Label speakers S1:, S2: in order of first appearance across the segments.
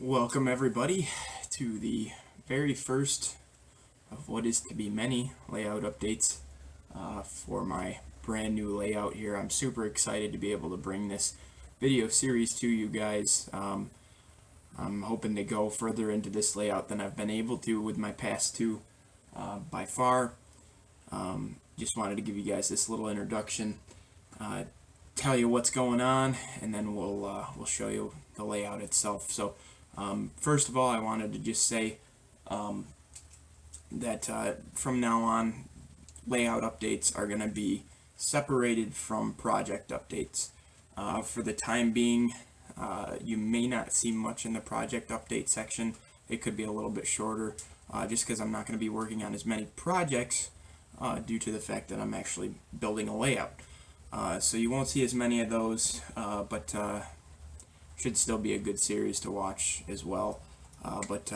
S1: Welcome everybody to the very first of what is to be many layout updates for my brand new layout here. I'm super excited to be able to bring this video series to you guys. I'm hoping to go further into this layout than I've been able to with my past two by far. Just wanted to give you guys this little introduction, tell you what's going on, and then we'll show you the layout itself. So first of all, I wanted to just say that from now on, layout updates are going to be separated from project updates. For the time being, you may not see much in the project update section. It could be a little bit shorter just because I'm not going to be working on as many projects due to the fact that I'm actually building a layout. So you won't see as many of those, but should still be a good series to watch as well. But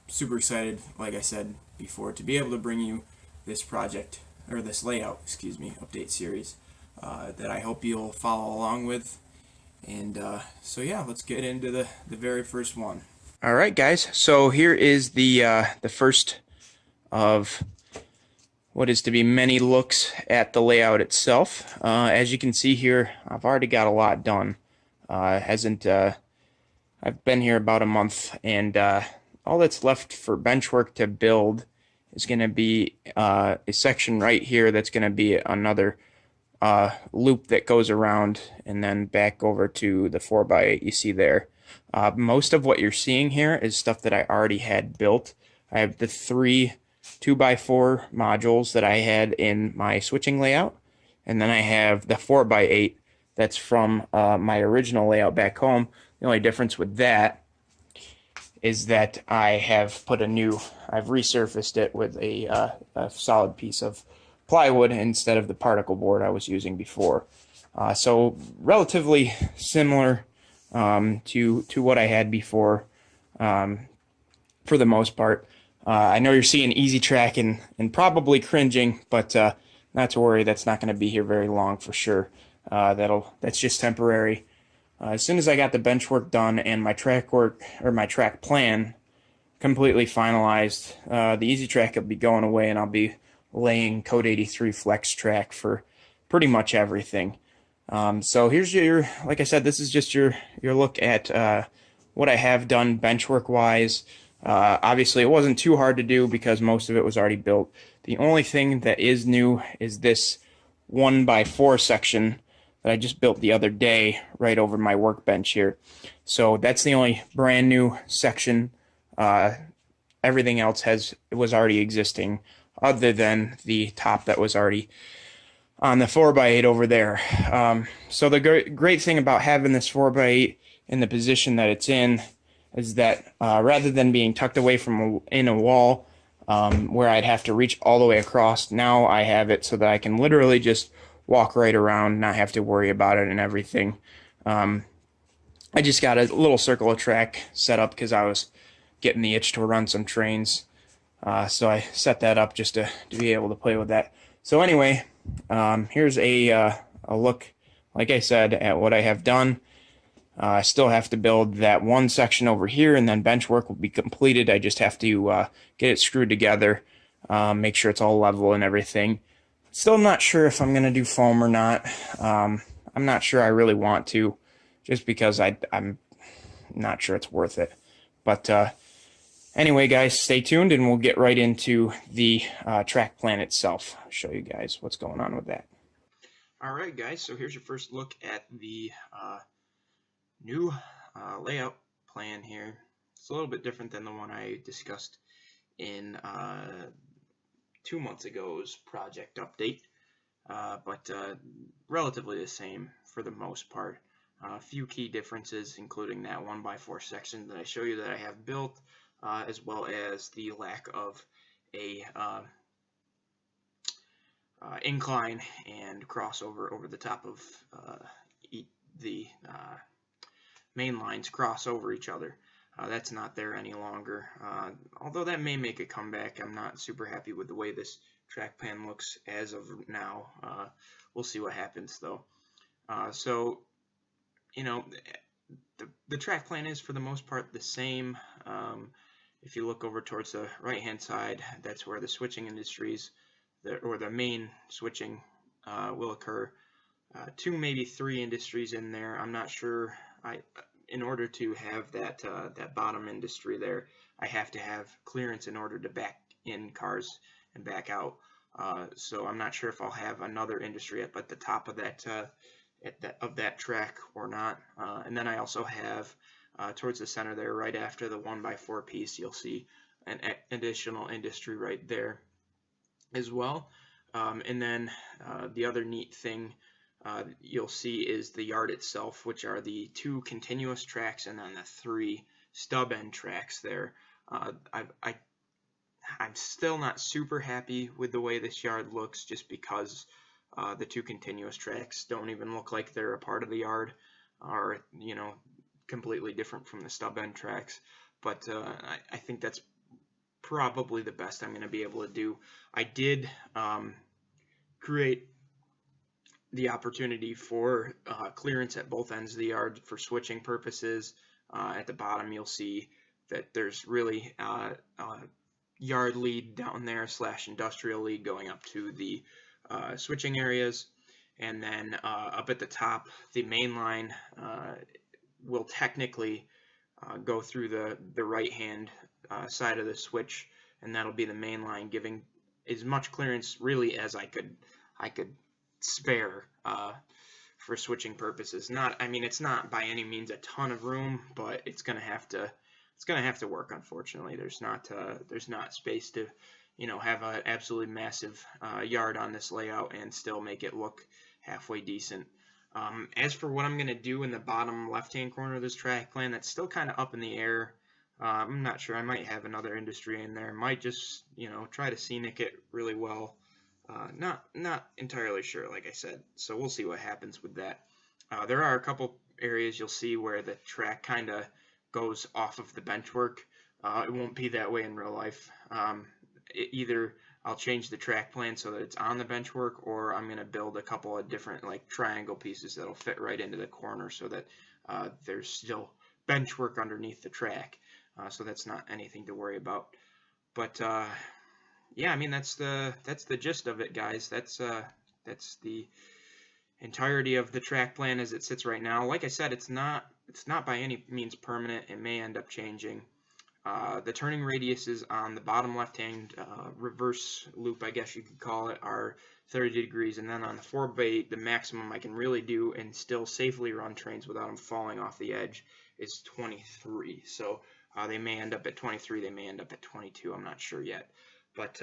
S1: super excited, like I said before, to be able to bring you this project, or this layout, excuse me, update series that I hope you'll follow along with. And so yeah, let's get into the very first one. All right, guys. So here is the first of what is to be many looks at the layout itself. As you can see here, I've already got a lot done. I've been here about a month, and all that's left for bench work to build is going to be a section right here that's going to be another loop that goes around and then back over to the 4x8 you see there. Most of what you're seeing here is stuff that I already had built. I have the 3 2x4 modules that I had in my switching layout, and then I have the 4x8 that's from my original layout back home. The only difference with that is that I have I've resurfaced it with a solid piece of plywood instead of the particle board I was using before. So relatively similar to what I had before for the most part. I know you're seeing Easy Track and probably cringing, but not to worry, that's not going to be here very long for sure. That's just temporary. As soon as I got the bench work done and my track work, or my track plan, completely finalized, the Easy Track will be going away, and I'll be laying Code 83 Flex Track for pretty much everything. So here's like I said, this is just your look at what I have done bench work wise. Obviously, it wasn't too hard to do because most of it was already built. The only thing that is new is this 1x4 section that I just built the other day right over my workbench here. So that's the only brand new section. Everything else was already existing, other than the top that was already on the 4x8 over there. So the great thing about having this 4x8 in the position that it's in is that rather than being tucked away from in a wall where I'd have to reach all the way across, now I have it so that I can literally just walk right around, not have to worry about it and everything. I just got a little circle of track set up because I was getting the itch to run some trains. So I set that up just to be able to play with that. So anyway, here's a look, like I said, at what I have done. I still have to build that one section over here, and then bench work will be completed. I just have to get it screwed together, make sure it's all level and everything. Still not sure if I'm going to do foam or not. I'm not sure I really want to, just because I'm not sure it's worth it. But anyway, guys, stay tuned, and we'll get right into the track plan itself. I'll show you guys what's going on with that. All right, guys, so here's your first look at the new layout plan here. It's a little bit different than the one I discussed in 2 months ago's project update, but relatively the same for the most part. A few key differences, including that 1x4 section that I show you that I have built, as well as the lack of a incline and crossover over the top of the main lines cross over each other. That's not there any longer. Although that may make a comeback, I'm not super happy with the way this track plan looks as of now. We'll see what happens though. So, you know, the track plan is for the most part the same. If you look over towards the right-hand side, that's where the switching industries, or the main switching will occur. 2, maybe 3 industries in there. I'm not sure. In order to have that bottom industry there, I have to have clearance in order to back in cars and back out. So I'm not sure if I'll have another industry up at the top of that track or not. And then I also have towards the center there, right after the 1x4 piece, you'll see an additional industry right there as well. And then the other neat thing you'll see is the yard itself, which are the 2 continuous tracks and then the 3 stub end tracks there. I'm still not super happy with the way this yard looks, just because the 2 continuous tracks don't even look like they're a part of the yard, are, you know, completely different from the stub end tracks. But I think that's probably the best I'm going to be able to do. I did create the opportunity for clearance at both ends of the yard for switching purposes. At the bottom, you'll see that there's really yard lead down there / industrial lead going up to the switching areas. And then up at the top, the main line will technically go through the right-hand side of the switch, and that'll be the main line, giving as much clearance really as I could spare for switching purposes. I mean, it's not by any means a ton of room, but it's gonna have to work. Unfortunately, there's not space to, you know, have an absolutely massive yard on this layout and still make it look halfway decent. As for what I'm going to do in the bottom left-hand corner of this track plan, that's still kind of up in the air. I'm not sure. I might have another industry in there. Might just, you know, try to scenic it really well. Not entirely sure, like I said. So we'll see what happens with that. There are a couple areas you'll see where the track kind of goes off of the bench work. It won't be that way in real life. Either I'll change the track plan so that it's on the bench work, or I'm going to build a couple of different like triangle pieces that'll fit right into the corner so that there's still bench work underneath the track. So that's not anything to worry about. But yeah, I mean, that's the gist of it, guys. That's the entirety of the track plan as it sits right now. Like I said, it's not by any means permanent. It may end up changing. The turning radiuses on the bottom left-hand reverse loop, I guess you could call it, are 30 degrees, and then on the 4x8, the maximum I can really do and still safely run trains without them falling off the edge is 23. So they may end up at 23, they may end up at 22. I'm not sure yet. But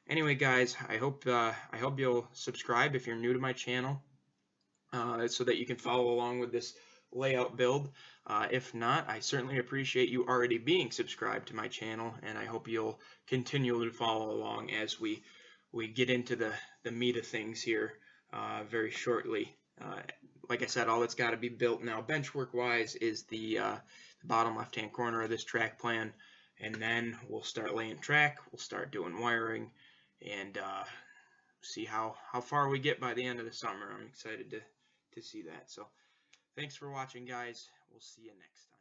S1: anyway, guys, I hope you'll subscribe if you're new to my channel, so that you can follow along with this layout build. If not, I certainly appreciate you already being subscribed to my channel, and I hope you'll continue to follow along as we get into the meat of things here very shortly. Like I said, all that's got to be built now benchwork wise is the bottom left hand corner of this track plan, and then we'll start laying track, we'll start doing wiring, and see how far we get by the end of the summer. I'm excited to see that. So thanks for watching, guys. We'll see you next time.